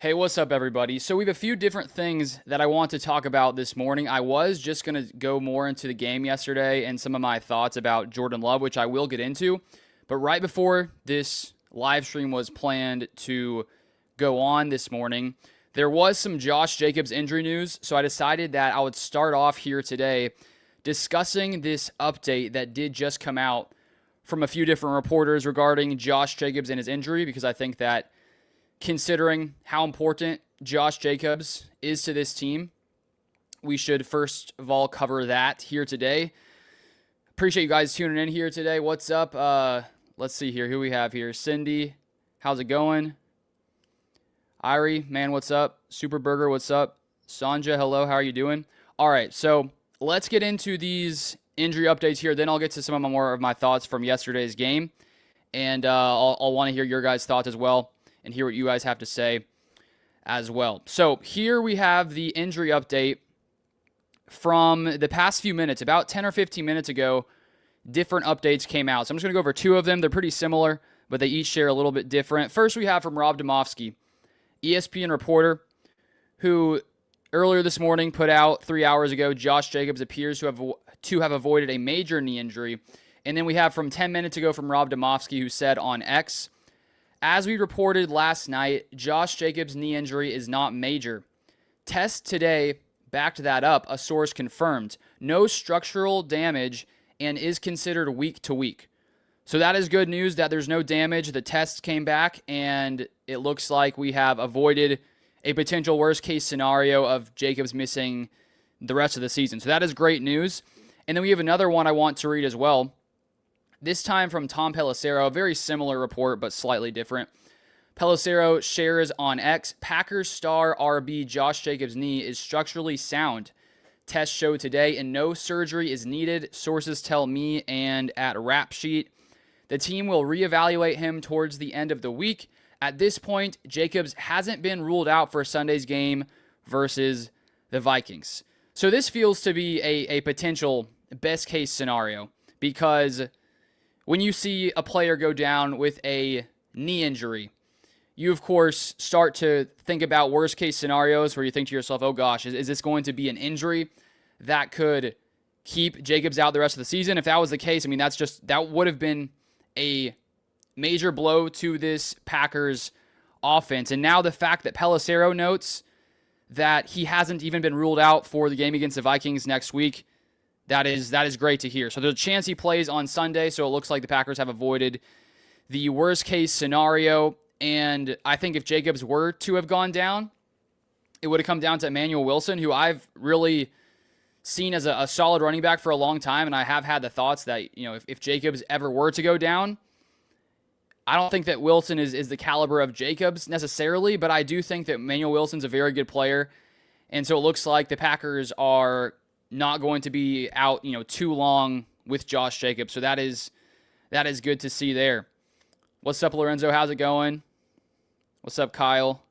Hey, what's up, everybody? So we have a few different things that I want to talk about this morning. I was just going to go more into the game yesterday and some of my thoughts about Jordan Love, which I will get into. But right before this live stream was planned to go on this morning, there was some Josh Jacobs injury news. So I decided that I would start off here today discussing this update that did just come out from a few different reporters regarding Josh Jacobs and his injury, because I think that considering how important Josh Jacobs is to this team, we should first of all cover that here today. Appreciate you guys tuning in here today. What's up? Let's see here. Who we have here? Cindy, how's it going? Irie, man, what's up? Superburger, what's up? Sanja, hello, how are you doing? All right, so let's get into these injury updates here. Then I'll get to some of more of my thoughts from yesterday's game. And I'll want to hear your guys' thoughts as well and hear what you guys have to say as well. So here we have the injury update from the past few minutes. About 10 or 15 minutes ago, different updates came out. So I'm just going to go over two of them. They're pretty similar, but they each share a little bit different. First, we have from Rob Demovsky, ESPN reporter, who earlier this morning put out 3 hours ago, Josh Jacobs appears to have avoided a major knee injury. And then we have from 10 minutes ago from Rob Demovsky, who said on X, as we reported last night, Josh Jacobs' knee injury is not major. Tests today backed that up, a source confirmed. No structural damage and is considered week to week. So that is good news that there's no damage. The tests came back and it looks like we have avoided a potential worst case scenario of Jacobs missing the rest of the season. So that is great news. And then we have another one I want to read as well. This time from Tom Pelissero, a very similar report, but slightly different. Pelissero shares on X, Packers star RB Josh Jacobs' knee is structurally sound. Tests show today and no surgery is needed, sources tell me and at Rap Sheet. The team will reevaluate him towards the end of the week. At this point, Jacobs hasn't been ruled out for Sunday's game versus the Vikings. So this feels to be a potential best case scenario, because when you see a player go down with a knee injury, you, of course, start to think about worst-case scenarios where you think to yourself, oh, gosh, is this going to be an injury that could keep Jacobs out the rest of the season? If that was the case, I mean, that would have been a major blow to this Packers offense. And now the fact that Pelissero notes that he hasn't even been ruled out for the game against the Vikings next week, that is great to hear. So there's a chance he plays on Sunday, so it looks like the Packers have avoided the worst-case scenario. And I think if Jacobs were to have gone down, it would have come down to Emmanuel Wilson, who I've really seen as a solid running back for a long time, and I have had the thoughts that, you know, if Jacobs ever were to go down, I don't think that Wilson is the caliber of Jacobs necessarily, but I do think that Emmanuel Wilson's a very good player, and so it looks like the Packers are not going to be out, too long with Josh Jacobs. So that is good to see there. What's up, Lorenzo? How's it going? What's up, Kyle?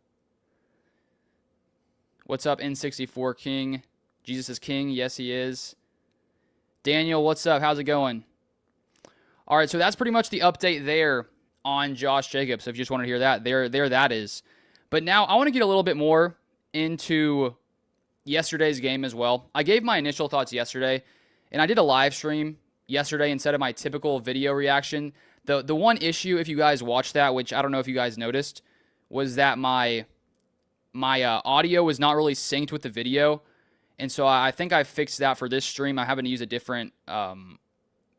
What's up, N64 King? Jesus is King. Yes, he is. Daniel, what's up? How's it going? All right, so that's pretty much the update there on Josh Jacobs. So if you just want to hear that, there that is. But now I want to get a little bit more into yesterday's game as well. I gave my initial thoughts yesterday, and I did a live stream yesterday instead of my typical video reaction. The one issue, if you guys watched that, which I don't know if you guys noticed, was that my audio was not really synced with the video, and so I think I fixed that for this stream. I happen to use a different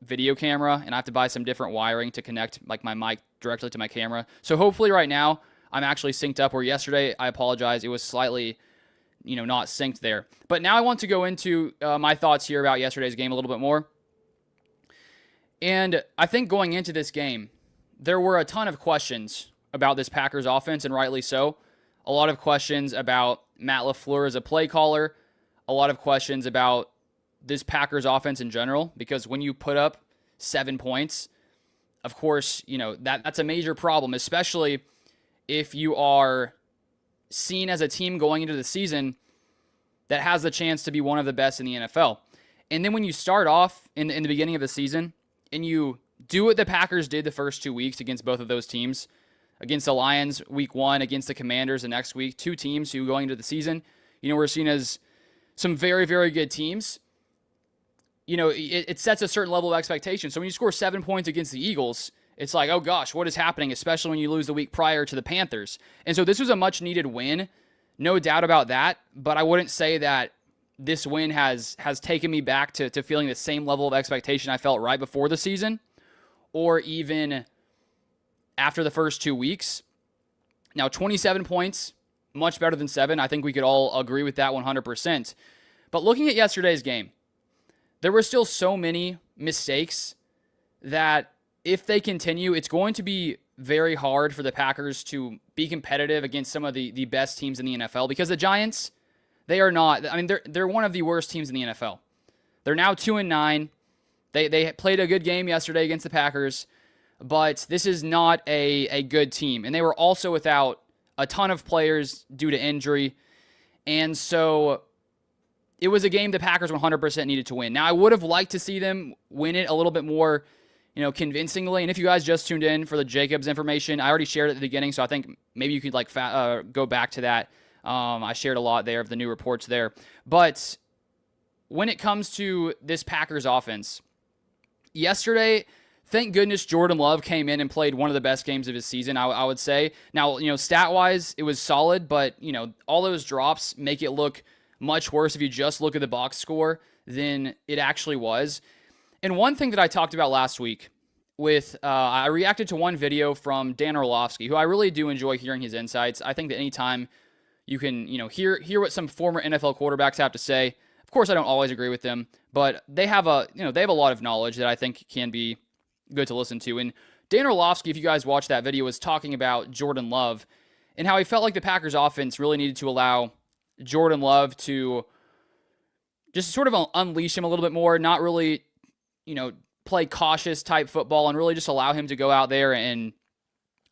video camera, and I have to buy some different wiring to connect like my mic directly to my camera. So hopefully right now I'm actually synced up, where yesterday, I apologize, it was slightly not synced there. But now I want to go into my thoughts here about yesterday's game a little bit more. And I think going into this game, there were a ton of questions about this Packers offense, and rightly so. A lot of questions about Matt LaFleur as a play caller. A lot of questions about this Packers offense in general, because when you put up 7 points, of course, that's a major problem, especially if you are seen as a team going into the season that has the chance to be one of the best in the NFL. And then when you start off in the beginning of the season and you do what the Packers did the first 2 weeks against both of those teams, against the Lions week 1, against the Commanders the next week. 2 teams who going into the season, we're seen as some very, very good teams. It sets a certain level of expectation. So when you score 7 points against the Eagles, it's like, oh gosh, what is happening, especially when you lose the week prior to the Panthers. And so this was a much needed win, no doubt about that, but I wouldn't say that this win has taken me back to feeling the same level of expectation I felt right before the season, or even after the first 2 weeks. Now, 27 points, much better than 7. I think we could all agree with that 100%. But looking at yesterday's game, there were still so many mistakes that if they continue, it's going to be very hard for the Packers to be competitive against some of the best teams in the NFL, because the Giants, they are not. I mean, they're one of the worst teams in the NFL. They're now 2-9. They played a good game yesterday against the Packers, but this is not a good team. And they were also without a ton of players due to injury. And so it was a game the Packers 100% needed to win. Now, I would have liked to see them win it a little bit more, convincingly. And if you guys just tuned in for the Jacobs information, I already shared it at the beginning, so I think maybe you could go back to that. I shared a lot there of the new reports there. But when it comes to this Packers offense, yesterday, thank goodness Jordan Love came in and played one of the best games of his season, I would say. Now, stat-wise, it was solid, but, all those drops make it look much worse if you just look at the box score than it actually was. And one thing that I talked about last week with, I reacted to one video from Dan Orlovsky, who I really do enjoy hearing his insights. I think that anytime you can, hear what some former NFL quarterbacks have to say. Of course, I don't always agree with them, but they have a lot of knowledge that I think can be good to listen to. And Dan Orlovsky, if you guys watched that video, was talking about Jordan Love and how he felt like the Packers offense really needed to allow Jordan Love to just sort of unleash him a little bit more, not really, play cautious type football, and really just allow him to go out there and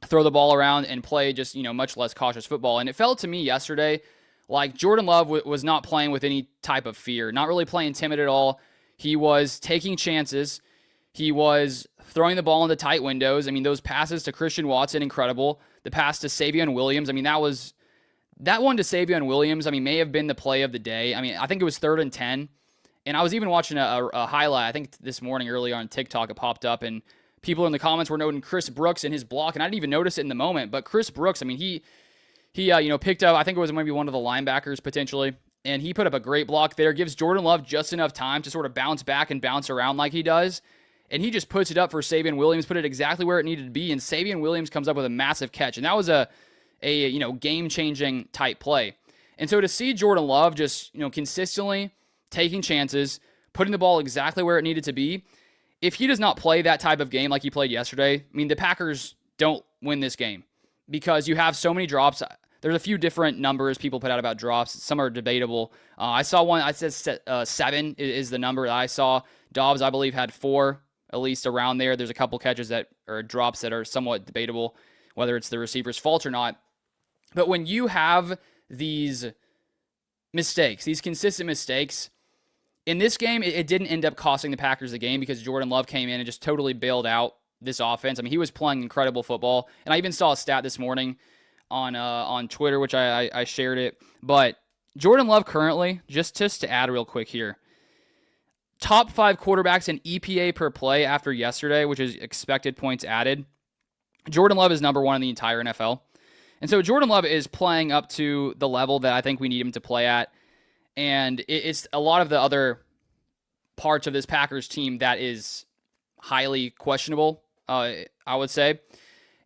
throw the ball around and play just, much less cautious football. And it felt to me yesterday like Jordan Love was not playing with any type of fear, not really playing timid at all. He was taking chances. He was throwing the ball into tight windows. I mean, those passes to Christian Watson, incredible. The pass to Savion Williams, I mean, that one to Savion Williams, may have been the play of the day. I think it was 3rd and 10. And I was even watching a highlight, I think this morning earlier on TikTok, it popped up, and people in the comments were noting Chris Brooks and his block, and I didn't even notice it in the moment. But Chris Brooks, he picked up, I think it was maybe one of the linebackers potentially, and he put up a great block there, gives Jordan Love just enough time to sort of bounce back and bounce around like he does, and he just puts it up for Savion Williams, put it exactly where it needed to be, and Savion Williams comes up with a massive catch, and that was a game-changing type play. And so to see Jordan Love just, consistently taking chances, putting the ball exactly where it needed to be, if he does not play that type of game like he played yesterday, the Packers don't win this game because you have so many drops. There's a few different numbers people put out about drops. Some are debatable. I saw one, I said 7 is the number that I saw. Dobbs, I believe, had 4, at least around there. There's a couple catches that are drops that are somewhat debatable, whether it's the receiver's fault or not. But when you have these mistakes, these consistent mistakes, in this game, it didn't end up costing the Packers the game because Jordan Love came in and just totally bailed out this offense. He was playing incredible football. And I even saw a stat this morning on Twitter, which I shared it. But Jordan Love currently, just to add real quick here, top 5 quarterbacks in EPA per play after yesterday, which is expected points added. Jordan Love is number 1 in the entire NFL. And so Jordan Love is playing up to the level that I think we need him to play at. And it's a lot of the other parts of this Packers team that is highly questionable, I would say.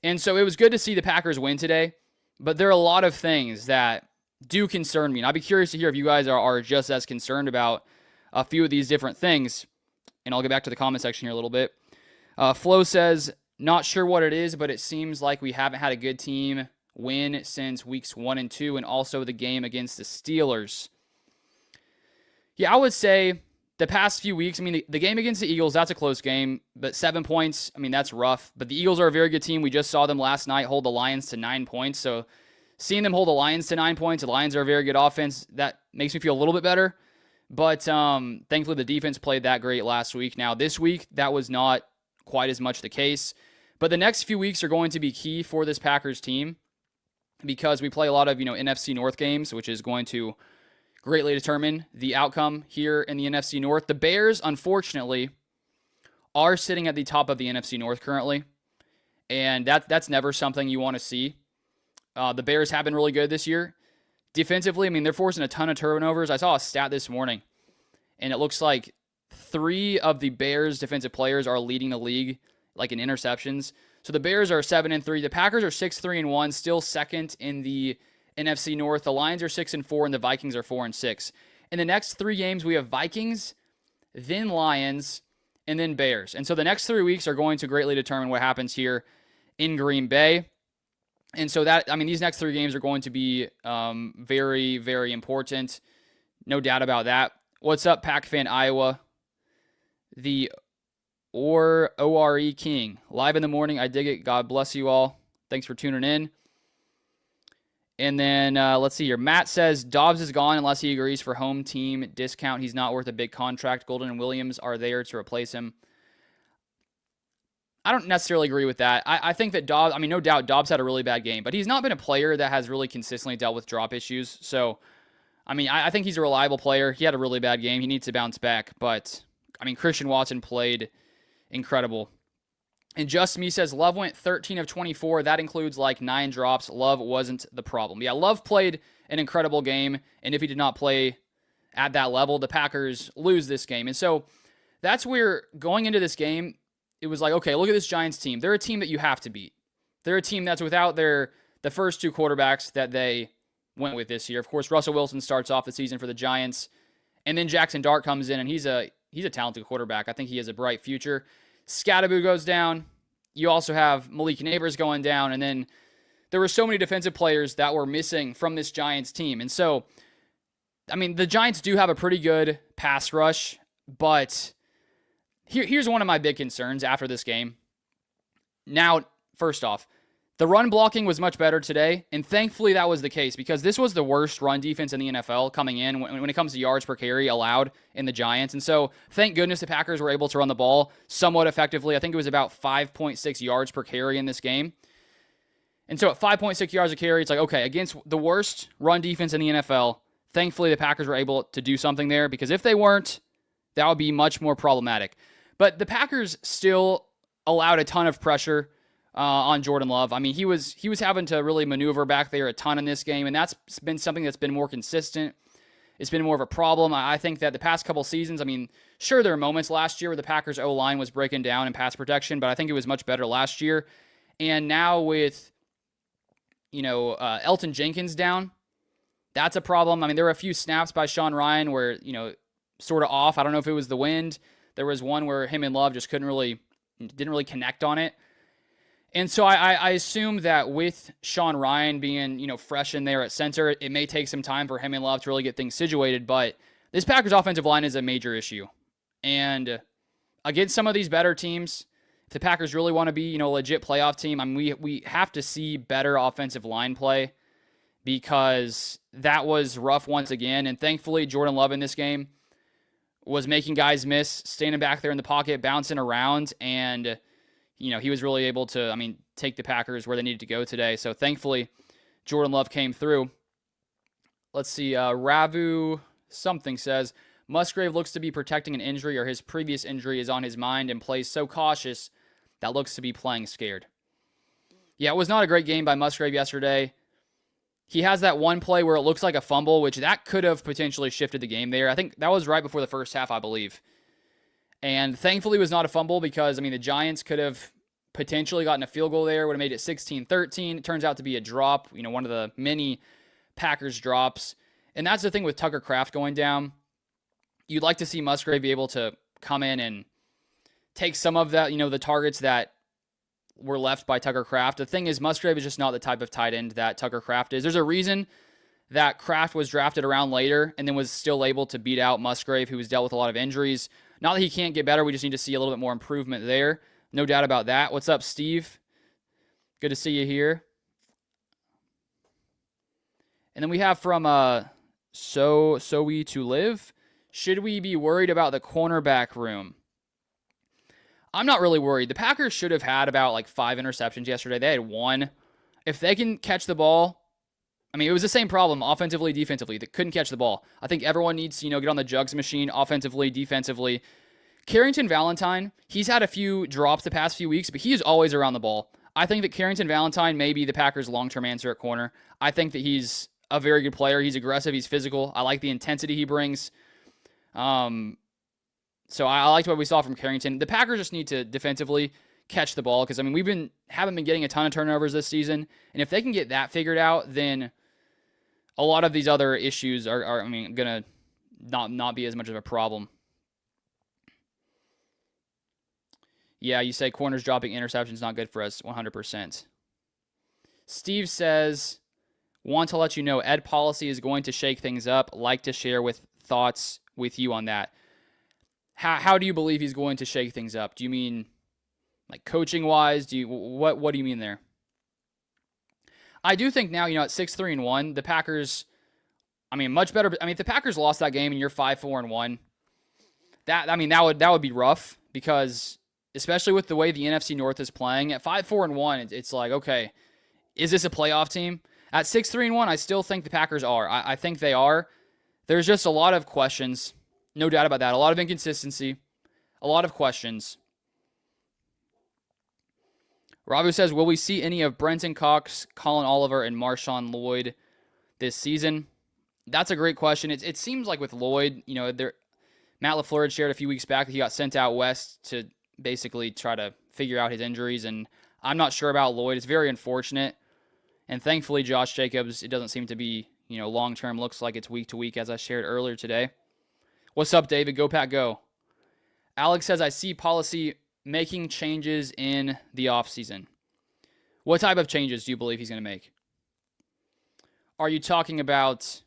And so it was good to see the Packers win today. But there are a lot of things that do concern me. And I'd be curious to hear if you guys are just as concerned about a few of these different things. And I'll get back to the comment section here a little bit. Flo says, not sure what it is, but it seems like we haven't had a good team win since weeks 1 and 2, and also the game against the Steelers. Yeah, I would say the past few weeks, the game against the Eagles, that's a close game, but 7 points, that's rough. But the Eagles are a very good team. We just saw them last night hold the Lions to 9 points. So seeing them hold the Lions to 9 points, the Lions are a very good offense. That makes me feel a little bit better. But thankfully, the defense played that great last week. Now, this week, that was not quite as much the case. But the next few weeks are going to be key for this Packers team because we play a lot of, NFC North games, which is going to greatly determine the outcome here in the NFC North. The Bears, unfortunately, are sitting at the top of the NFC North currently, and that's never something you want to see. The Bears have been really good this year. Defensively, they're forcing a ton of turnovers. I saw a stat this morning, and it looks like 3 of the Bears' defensive players are leading the league in interceptions. So the Bears are 7-3. The Packers are 6-3-1, still second in the NFC North. The Lions are 6-4, and the Vikings are 4-6. In the next 3 games, we have Vikings, then Lions, and then Bears. And so the next 3 weeks are going to greatly determine what happens here in Green Bay. And so these next 3 games are going to be very, very important. No doubt about that. What's up, Pack Fan Iowa? The ORE King. Live in the morning. I dig it. God bless you all. Thanks for tuning in. And then let's see here. Matt says Dobbs is gone unless he agrees for home team discount. He's not worth a big contract. Golden and Williams are there to replace him. I don't necessarily agree with that. I think that Dobbs, no doubt Dobbs had a really bad game, but he's not been a player that has really consistently dealt with drop issues. So, I think he's a reliable player. He had a really bad game. He needs to bounce back. But, Christian Watson played incredible. And Just Me says, Love went 13 of 24. That includes 9 drops. Love wasn't the problem. Yeah, Love played an incredible game. And if he did not play at that level, the Packers lose this game. And so that's where going into this game, it was okay, look at this Giants team. They're a team that you have to beat. They're a team that's without the first 2 quarterbacks that they went with this year. Of course, Russell Wilson starts off the season for the Giants. And then Jackson Dart comes in, and he's a talented quarterback. I think he has a bright future. Scattaboo goes down. You also have Malik Neighbors going down. And then there were so many defensive players that were missing from this Giants team. And so, the Giants do have a pretty good pass rush. But here's one of my big concerns after this game. Now, first off, the run blocking was much better today, and thankfully that was the case because this was the worst run defense in the NFL coming in when it comes to yards per carry allowed in the Giants. And so thank goodness the Packers were able to run the ball somewhat effectively. I think it was about 5.6 yards per carry in this game. And so at 5.6 yards a carry, it's okay, against the worst run defense in the NFL, thankfully the Packers were able to do something there because if they weren't, that would be much more problematic. But the Packers still allowed a ton of pressure on Jordan Love. He was having to really maneuver back there a ton in this game, and that's been something that's been more consistent. It's been more of a problem. I think that the past couple seasons, sure, there are moments last year where the Packers O-line was breaking down in pass protection, but I think it was much better last year. And now with, Elton Jenkins down, that's a problem. There were a few snaps by Sean Ryan where, sort of off. I don't know if it was the wind. There was one where him and Love just didn't really connect on it. And so I assume that with Sean Ryan being, fresh in there at center, it may take some time for him and Love to really get things situated. But this Packers offensive line is a major issue. And against some of these better teams, if the Packers really want to be, a legit playoff team, we have to see better offensive line play because that was rough once again. And thankfully, Jordan Love in this game was making guys miss, standing back there in the pocket, bouncing around, and he was really able to, take the Packers where they needed to go today. So thankfully, Jordan Love came through. Let's see. Ravu something says, Musgrave looks to be protecting an injury or his previous injury is on his mind and plays so cautious that looks to be playing scared. Yeah, it was not a great game by Musgrave yesterday. He has that one play where it looks like a fumble, which that could have potentially shifted the game there. I think that was right before the first half, I believe. And thankfully it was not a fumble because, the Giants could have potentially gotten a field goal there, would have made it 16-13. It turns out to be a drop, one of the many Packers drops. And that's the thing with Tucker Kraft going down. You'd like to see Musgrave be able to come in and take some of that, the targets that were left by Tucker Kraft. The thing is, Musgrave is just not the type of tight end that Tucker Kraft is. There's a reason that Kraft was drafted around later and then was still able to beat out Musgrave, who has dealt with a lot of injuries. Not that he can't get better. We just need to see a little bit more improvement there. No doubt about that. What's up, Steve? Good to see you here. And then we have from So We To Live. Should we be worried about the cornerback room? I'm not really worried. The Packers should have had about like 5 interceptions yesterday. They had 1. If they can catch the ball, I mean, it was the same problem offensively, defensively. They couldn't catch the ball. I think everyone needs to, get on the jugs machine offensively, defensively. Carrington Valentine, he's had a few drops the past few weeks, but he is always around the ball. I think that Carrington Valentine may be the Packers' long-term answer at corner. I think that he's a very good player. He's aggressive. He's physical. I like the intensity he brings. So I liked what we saw from Carrington. The Packers just need to defensively catch the ball because, I mean, haven't been getting a ton of turnovers this season. And if they can get that figured out, then a lot of these other issues are going to not be as much of a problem. Yeah, you say corners dropping interceptions not good for us, 100%. Steve says, want to let you know Ed policy is going to shake things up. Like to share with thoughts with you on that. How do you believe he's going to shake things up? Do you mean like coaching wise? What do you mean there? I do think now, at 6-3-1, the Packers, much better. If the Packers lost that game and you're 5-4-1, that would be rough because especially with the way the NFC North is playing at 5-4-1, it's like, okay, is this a playoff team? At 6-3-1, I still think the Packers are. I think they are. There's just a lot of questions. No doubt about that. A lot of inconsistency. A lot of questions. Ravu says, will we see any of Brenton Cox, Colin Oliver, and Marshawn Lloyd this season? That's a great question. It seems like with Lloyd, Matt LaFleur had shared a few weeks back that he got sent out west to basically try to figure out his injuries, and I'm not sure about Lloyd. It's very unfortunate. And thankfully, Josh Jacobs, it doesn't seem to be, long-term. Looks like it's week to week, as I shared earlier today. What's up, David? Go Pack, go. Alex says, I see policy making changes in the offseason. What type of changes do you believe he's going to make? Are you talking about,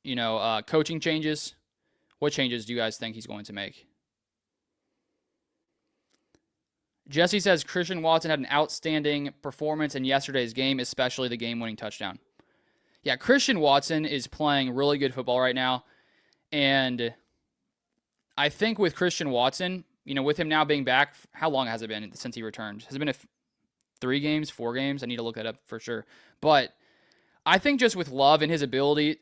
coaching changes? What changes do you guys think he's going to make? Jesse says, Christian Watson had an outstanding performance in yesterday's game, especially the game-winning touchdown. Yeah, Christian Watson is playing really good football right now. And I think with Christian Watson, with him now being back, how long has it been since he returned? Has it been 3 games, 4 games? I need to look that up for sure. But I think just with Love and his ability,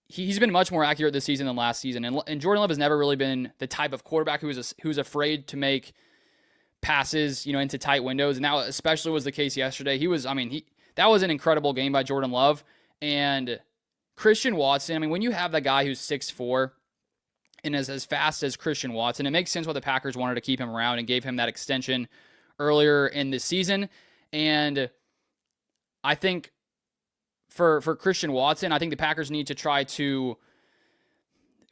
he's been much more accurate this season than last season. And Jordan Love has never really been the type of quarterback who's afraid to make passes, into tight windows. And that especially was the case yesterday. That was an incredible game by Jordan Love. And Christian Watson, when you have that guy who's 6'4", and is as fast as Christian Watson, it makes sense why the Packers wanted to keep him around and gave him that extension earlier in the season. And I think for Christian Watson, I think the Packers need to try to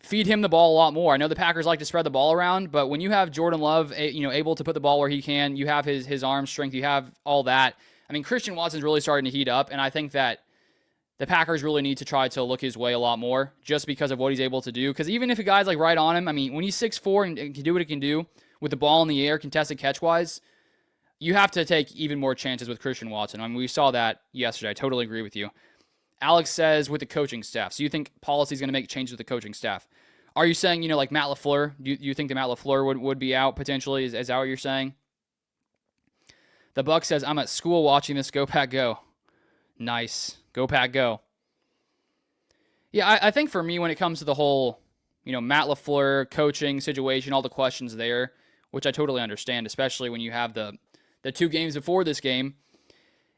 feed him the ball a lot more. I know the Packers like to spread the ball around, but when you have Jordan Love, able to put the ball where he can, you have his arm strength, you have all that. Christian Watson's really starting to heat up, and I think that the Packers really need to try to look his way a lot more just because of what he's able to do. Because even if a guy's like right on him, when he's 6'4" and can do what he can do with the ball in the air, contested catch-wise, you have to take even more chances with Christian Watson. We saw that yesterday. I totally agree with you. Alex says with the coaching staff. So you think policy's going to make changes with the coaching staff? Are you saying, like Matt LaFleur? Do you think that Matt LaFleur would be out potentially? Is that what you're saying? The Buck says, I'm at school watching this. Go Pack, go. Nice. Go Pack, go. Yeah, I think for me, when it comes to the whole, Matt LaFleur coaching situation, all the questions there, which I totally understand, especially when you have the 2 games before this game.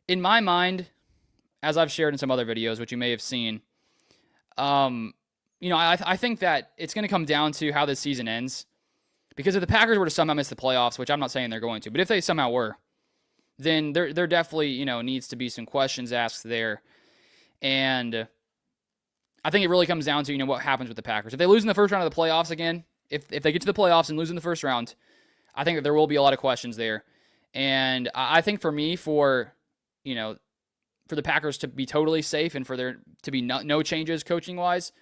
In my mind, as I've shared in some other videos, which you may have seen, I think that it's going to come down to how this season ends. Because if the Packers were to somehow miss the playoffs, which I'm not saying they're going to, but if they somehow were, then there definitely, needs to be some questions asked there. And I think it really comes down to, what happens with the Packers. If they lose in the first round of the playoffs again, if they get to the playoffs and lose in the first round, I think that there will be a lot of questions there. And I think for me, for the Packers to be totally safe and for there to be no changes coaching-wise,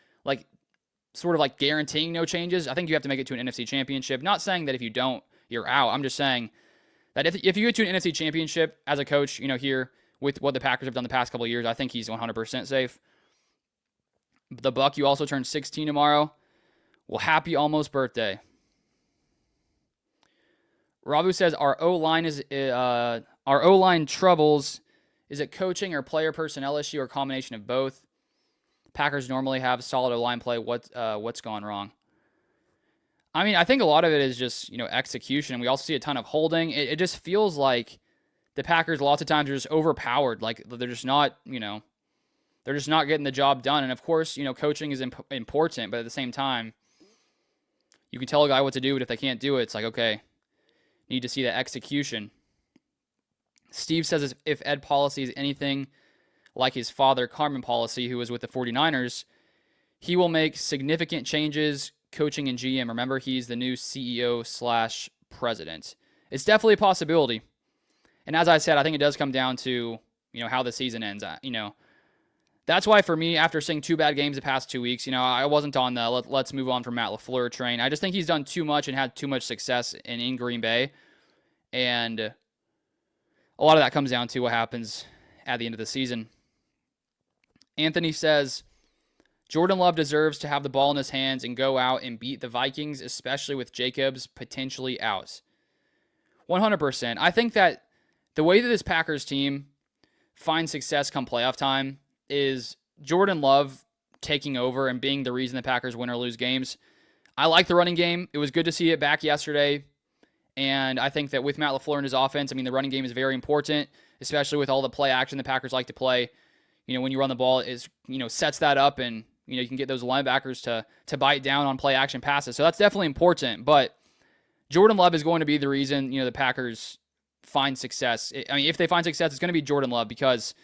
sort of like guaranteeing no changes, I think you have to make it to an NFC championship. Not saying that if you don't, you're out. I'm just saying that if you get to an NFC championship as a coach, here with what the Packers have done the past couple of years, I think he's 100% safe. The Buck, you also turn 16 tomorrow. Well, happy almost birthday. Rabu says our O-line troubles. Is it coaching or player personnel issue or combination of both? Packers normally have solid O-line play. What's gone wrong? I mean, I think a lot of it is just, execution. We also see a ton of holding. It just feels like the Packers lots of times are just overpowered. Like they're just not, they're just not getting the job done. And of course, coaching is important, but at the same time, you can tell a guy what to do, but if they can't do it, it's like, okay, need to see that execution. Steve says if Ed Policy is anything like his father, Carmen Policy, who was with the 49ers, he will make significant changes coaching and GM. Remember, he's the new CEO/president. It's definitely a possibility. And as I said, I think it does come down to, how the season ends. That's why for me, after seeing 2 bad games the past 2 weeks, I wasn't on the let's move on from Matt LaFleur train. I just think he's done too much and had too much success in Green Bay. And a lot of that comes down to what happens at the end of the season. Anthony says, Jordan Love deserves to have the ball in his hands and go out and beat the Vikings, especially with Jacobs potentially out. 100%. I think that the way that this Packers team finds success come playoff time is Jordan Love taking over and being the reason the Packers win or lose games. I like the running game. It was good to see it back yesterday. And I think that with Matt LaFleur and his offense, the running game is very important, especially with all the play action the Packers like to play. When you run the ball, it sets that up, and you can get those linebackers to bite down on play action passes. So that's definitely important. But Jordan Love is going to be the reason the Packers find success. If they find success, it's going to be Jordan Love because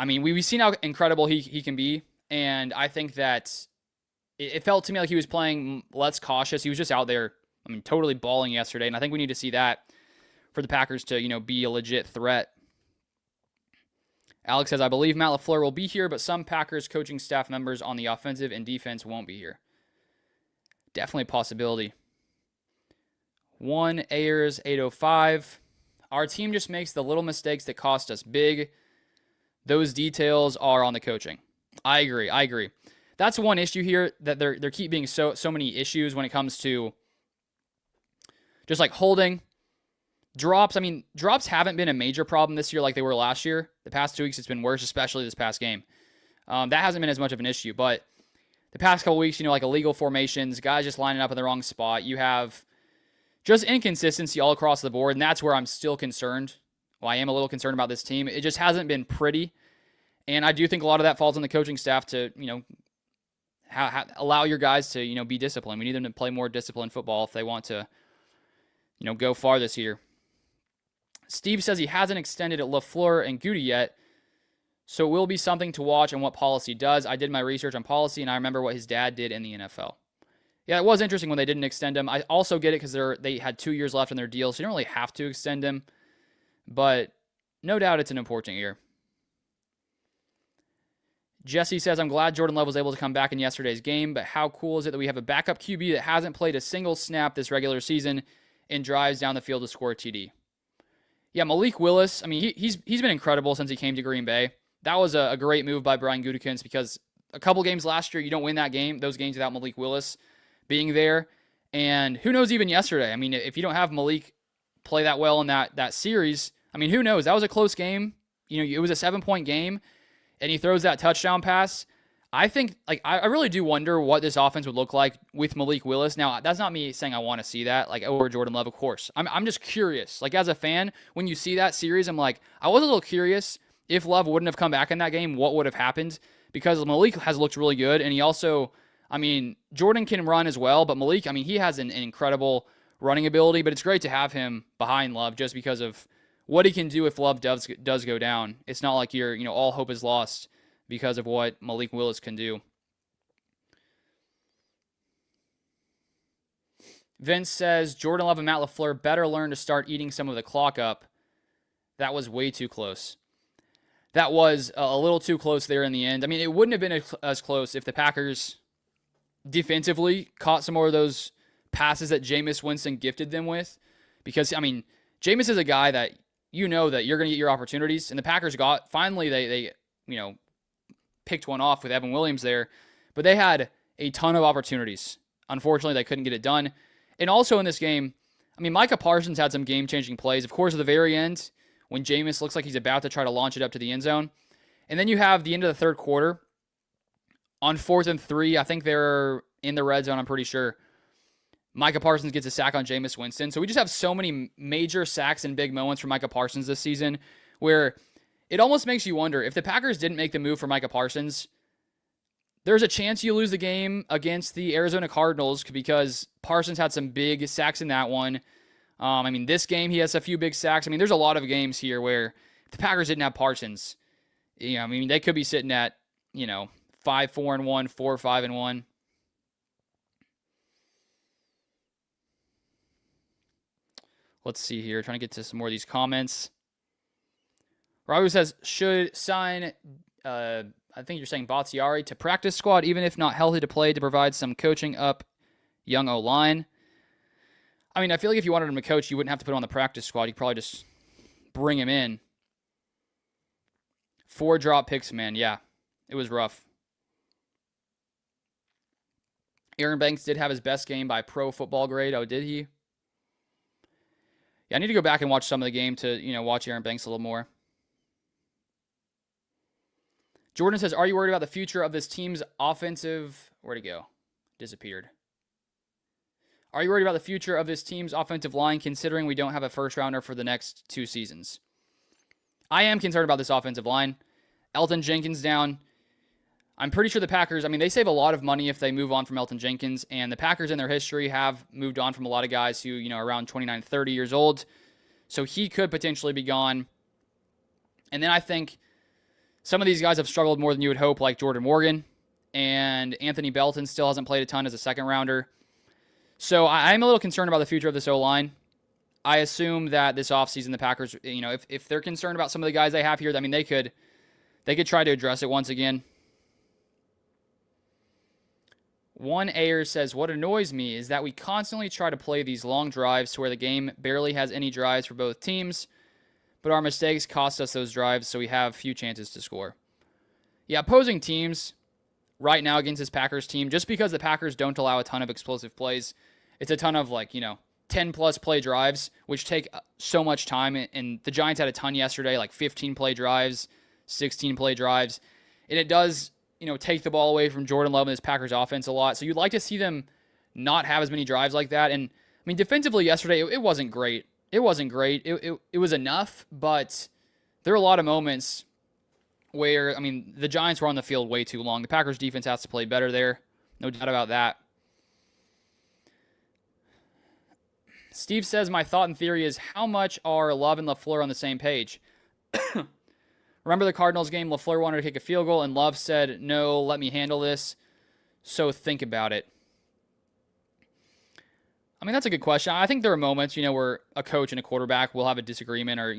we've seen how incredible he can be, and I think that it felt to me like he was playing less cautious. He was just out there, totally balling yesterday, and I think we need to see that for the Packers to be a legit threat. Alex says, I believe Matt LaFleur will be here, but some Packers coaching staff members on the offensive and defense won't be here. Definitely a possibility. 1 Ayers 805. Our team just makes the little mistakes that cost us big. Those details are on the coaching. I agree. That's one issue here, that there keep being so many issues when it comes to just like holding. Drops, drops haven't been a major problem this year like they were last year. The past 2 weeks, it's been worse, especially this past game. That hasn't been as much of an issue, but the past couple weeks, like illegal formations, guys just lining up in the wrong spot. You have just inconsistency all across the board, and that's where I'm still concerned. Well, I am a little concerned about this team. It just hasn't been pretty, and I do think a lot of that falls on the coaching staff to, allow your guys to, be disciplined. We need them to play more disciplined football if they want to, go far this year. Steve says he hasn't extended at LaFleur and Goody yet, so it will be something to watch on what Policy does. I did my research on Policy, and I remember what his dad did in the NFL. Yeah, it was interesting when they didn't extend him. I also get it because they had 2 years left in their deal, so you don't really have to extend him, but no doubt it's an important year. Jesse says, I'm glad Jordan Love was able to come back in yesterday's game, but how cool is it that we have a backup QB that hasn't played a single snap this regular season and drives down the field to score a TD? Yeah, Malik Willis, he's been incredible since he came to Green Bay. That was a great move by Brian Gutekunst because a couple games last year, you don't win those games without Malik Willis being there. And who knows even yesterday? If you don't have Malik play that well in that series, who knows? That was a close game. It was a 7-point game, and he throws that touchdown pass. I think, I really do wonder what this offense would look like with Malik Willis. Now, that's not me saying I want to see that, over Jordan Love, of course. I'm just curious. As a fan, when you see that series, I'm like, I was a little curious if Love wouldn't have come back in that game, what would have happened? Because Malik has looked really good, and he also, Jordan can run as well, but Malik, he has an incredible running ability, but it's great to have him behind Love just because of what he can do if Love does go down. It's not like you're, all hope is lost because of what Malik Willis can do. Vince says, Jordan Love and Matt LaFleur better learn to start eating some of the clock up. That was way too close. That was a little too close there in the end. It wouldn't have been as close if the Packers defensively caught some more of those passes that Jameis Winston gifted them with. Because, Jameis is a guy that that you're going to get your opportunities. And the Packers finally, they picked one off with Evan Williams there, but they had a ton of opportunities. Unfortunately, they couldn't get it done. And also in this game, mean, Micah Parsons had some game-changing plays. Of course, at the very end, when Jameis looks like he's about to try to launch it up to the end zone. And then you have the end of the third quarter. On 4th and 3, I think they're in the red zone, I'm pretty sure. Micah Parsons gets a sack on Jameis Winston. So we just have so many major sacks and big moments for Micah Parsons this season where it almost makes you wonder, if the Packers didn't make the move for Micah Parsons, there's a chance you lose the game against the Arizona Cardinals because Parsons had some big sacks in that one. I mean, this game, he has a few big sacks. I mean, there's a lot of games here where if the Packers didn't have Parsons, I mean, they could be sitting at, 5-4-1, 4-5-1. Let's see here. Trying to get to some more of these comments. Robbie says, should sign, I think you're saying Bakhtiari to practice squad, even if not healthy to play, to provide some coaching up young O-line. I mean, I feel like if you wanted him to coach, you wouldn't have to put him on the practice squad. You'd probably just bring him in. 4 drop picks, man. Yeah, it was rough. Aaron Banks did have his best game by Pro Football Grade. Oh, did he? Yeah, I need to go back and watch some of the game to, watch Aaron Banks a little more. Jordan says, are you worried about the future of this team's offensive... Where'd it go? Disappeared. Are you worried about the future of this team's offensive line considering we don't have a first-rounder for the next 2 seasons? I am concerned about this offensive line. Elton Jenkins down. I'm pretty sure the Packers, they save a lot of money if they move on from Elton Jenkins, and the Packers in their history have moved on from a lot of guys who, around 29, 30 years old. So he could potentially be gone. And then I think some of these guys have struggled more than you would hope, like Jordan Morgan, and Anthony Belton still hasn't played a ton as a second-rounder. So I'm a little concerned about the future of this O-line. I assume that this offseason the Packers, if they're concerned about some of the guys they have here, they could try to address it once again. One Ayers says, what annoys me is that we constantly try to play these long drives to where the game barely has any drives for both teams, but our mistakes cost us those drives, so we have few chances to score. Yeah, opposing teams right now against this Packers team, just because the Packers don't allow a ton of explosive plays, it's a ton of 10-plus play drives, which take so much time, and the Giants had a ton yesterday, 15-play drives, 16-play drives, and it does... take the ball away from Jordan Love and this Packers offense a lot. So you'd like to see them not have as many drives like that. And, defensively yesterday, it wasn't great. It wasn't great. It was enough, but there are a lot of moments where, the Giants were on the field way too long. The Packers defense has to play better there. No doubt about that. Steve says, my thought and theory is, how much are Love and LaFleur on the same page? Remember the Cardinals game? LaFleur wanted to kick a field goal, and Love said, no, let me handle this. So think about it. That's a good question. I think there are moments, where a coach and a quarterback will have a disagreement, or,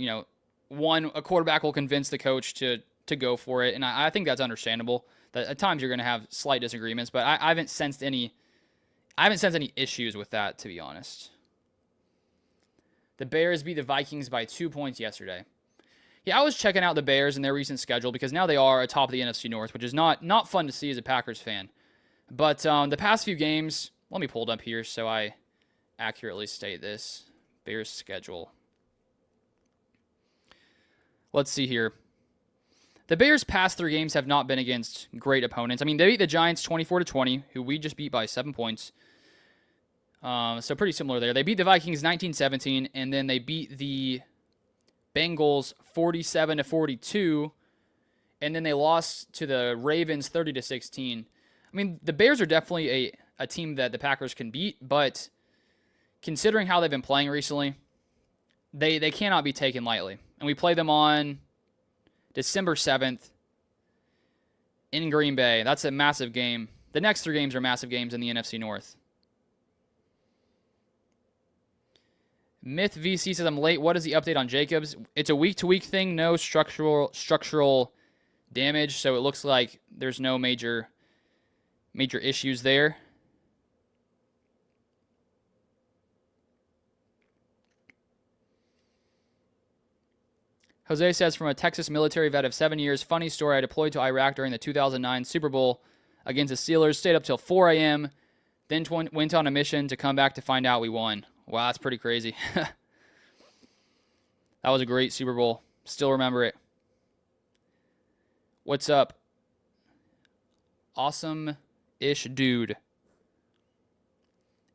a quarterback will convince the coach to go for it, and I think that's understandable. That at times you're going to have slight disagreements, but I haven't sensed any issues with that, to be honest. The Bears beat the Vikings by 2 points yesterday. Yeah, I was checking out the Bears and their recent schedule because now they are atop of the NFC North, which is not fun to see as a Packers fan. But the past few games, let me pull it up here so I accurately state this. Bears schedule. Let's see here. The Bears' past 3 games have not been against great opponents. They beat the Giants 24-20, who we just beat by 7 points. So pretty similar there. They beat the Vikings 19-17, and then they beat the Bengals 47-42, and then they lost to the Ravens 30-16. The Bears are definitely a team that the Packers can beat, but considering how they've been playing recently, they cannot be taken lightly. And we play them on December 7th in Green Bay. That's a massive game. The next 3 games are massive games in the NFC North. Myth VC says, I'm late. What is the update on Jacobs? It's a week-to-week thing. No structural damage, so it looks like there's no major issues there. Jose says, from a Texas military vet of 7 years, funny story, I deployed to Iraq during the 2009 Super Bowl against the Steelers, stayed up till 4 a.m., then went on a mission to come back to find out we won. Wow, that's pretty crazy. That was a great Super Bowl. Still remember it. What's up? Awesome-ish dude.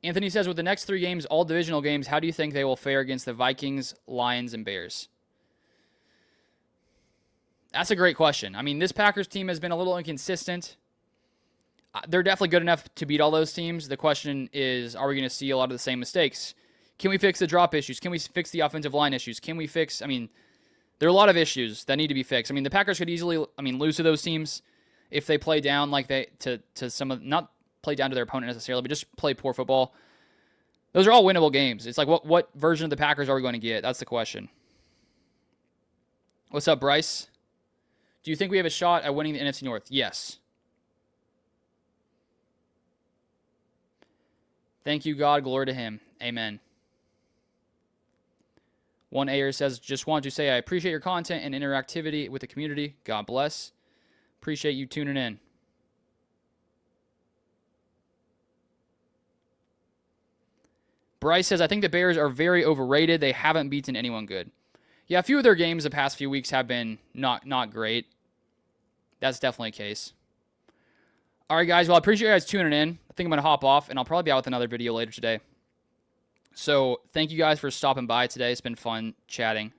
Anthony says, with the next 3 games, all divisional games, how do you think they will fare against the Vikings, Lions, and Bears? That's a great question. I mean, this Packers team has been a little inconsistent. They're definitely good enough to beat all those teams. The question is, are we going to see a lot of the same mistakes? Can we fix the drop issues? Can we fix the offensive line issues? Can we fix, there are a lot of issues that need to be fixed. The Packers could easily, lose to those teams if they play down like they, to some of, not play down to their opponent necessarily, but just play poor football. Those are all winnable games. It's like, what version of the Packers are we going to get? That's the question. What's up, Bryce? Do you think we have a shot at winning the NFC North? Yes. Thank you, God. Glory to him. Amen. One Ayer says, just want to say I appreciate your content and interactivity with the community. God bless. Appreciate you tuning in. Bryce says, I think the Bears are very overrated. They haven't beaten anyone good. Yeah, a few of their games the past few weeks have been not great. That's definitely a case. All right, guys. Well, I appreciate you guys tuning in. I think I'm going to hop off, and I'll probably be out with another video later today. So thank you guys for stopping by today. It's been fun chatting.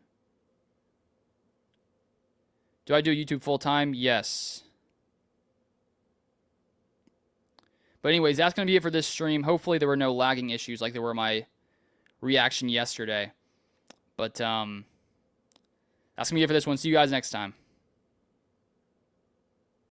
Do I do YouTube full-time? Yes. But anyways, that's going to be it for this stream. Hopefully there were no lagging issues like there were my reaction yesterday. But that's going to be it for this one. See you guys next time.